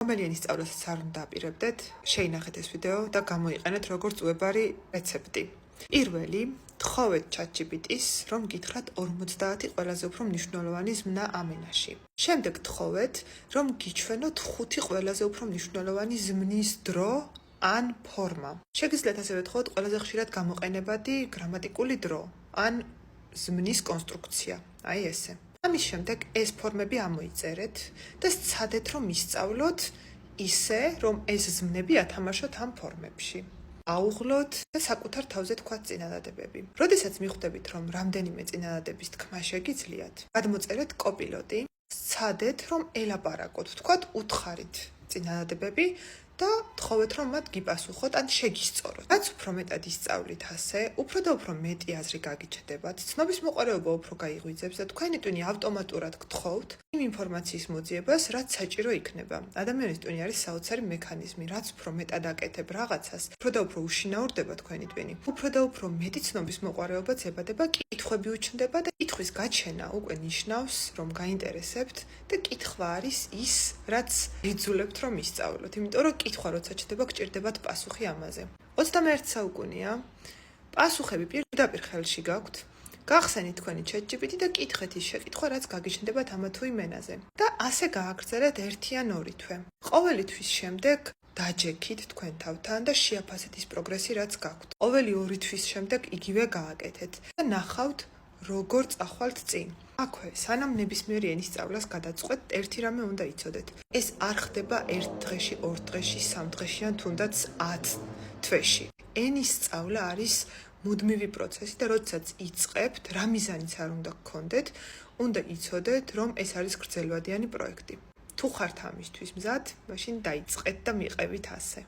რომელი ენის სწავლასაც არ უნდა აპირებდეთ, შეინახეთ ეს ვიდეო და გამოიყენეთ როგორც უებარი რეცეპტი. პირველი, თხოვეთ ChatGPT-ს, რომ გითხრათ 50 ყველაზე უფრო მნიშვნელოვანი ზმნა ამ ენაში. შემდეგ თხოვეთ, რომ გიჩვენოთ 5 ყველაზე უფრო მნიშვნელოვანი ზმნის დრო ან ფორმა. შეგიძლიათ ასევე თხოვოთ ყველაზე ხშირად გამოყენებადი გრამატიკული დრო ან ზმნის კონსტრუქცია. აი ესე. ამის შემდეგ ეს ფორმები ამოიწერეთ და სცადეთ, რომ ისწავლოთ ისე, რომ ეს ზმნები ათამაშოთ ამ ფორმებში. აუღლოთ და საკუთარ თავზე თქვათ წინადადებები. როდესაც მიხვდებით, რომ რამდენიმე წინადადების თქმა შეგიძლიათ, გადმოწერეთ კოპილოტი, სცადეთ, რომ ელაპარაკოთ, თქვათ უთხარით წინადადებები და თხოვეთ, რომ მათ გიპასუხოთ ან შეგისწოროთ. რაც უფრო მეტად ისწავლით ასე, უფრო და უფრო მეტი აზრი გაგიჩნდებათ, ცნობის მოყარეობა უფრო გაიღვიძებს და თქვენი ტვინი ავტომატურად გთხოვთ იმ ინფორმაციის მოძიებას, რაც საჭირო იქნება. ადამიანის ტვინი არის საოცარი მექანიზმი, რაც უფრო მეტად აკეთებ რაღაცას, უფრო და უფრო უშინაურდება თქვენი ტვინი, უფრო და უფრო მეტი ცნობის მოყარეობაც ებადება, კითხვები უჩნდება და კითხვის გაჩენა უკვე ნიშნავს, რომ გაინტერესებთ და კითხვა არის ის, რაც გიძულებთ, რომ ისწავლოთ, იმიტომ რომ კითხვა როცა ჩდება, გჭირდებათ პასუხი ამაზე. 21 საუკუნეა. პასუხები პირდაპირ ხელში გაქვთ. გახსენით თქვენი ChatGPT და კითხეთ ის შეკითხვა, რაც გაგიჩნდებათ ამა თუ იმ ენაზე. და ასე გააგრძელეთ 1 ან 2 თვე. ყოველი თვის შემდეგ დაჯექით თქვენ თავთან და შეაფასეთ ის პროგრესი, რაც გაქვთ. ყოველი 2 თვის შემდეგ იგივე გააკეთეთ და ნახავთ, როგორ წახვალთ წინ. აქვე, სანამ ნებისმიერი ენის სწავლას გადაწყვეტთ, ერთი რამე უნდა იცოდეთ. ეს არ ხდება 1 დღეში, 2 დღეში, 3 დღეში ან თუნდაც 10 თვეში. ენის სწავლა არის მუდმივი პროცესი და როდესაც იწყებთ, რა მიზანიც არ უნდა გქონდეთ, უნდა იცოდეთ, რომ ეს არის გრძელვადიანი პროექტი. თუ ხართ ამისთვის მზად, მაშინ დაიწყეთ და მიყევით ასე.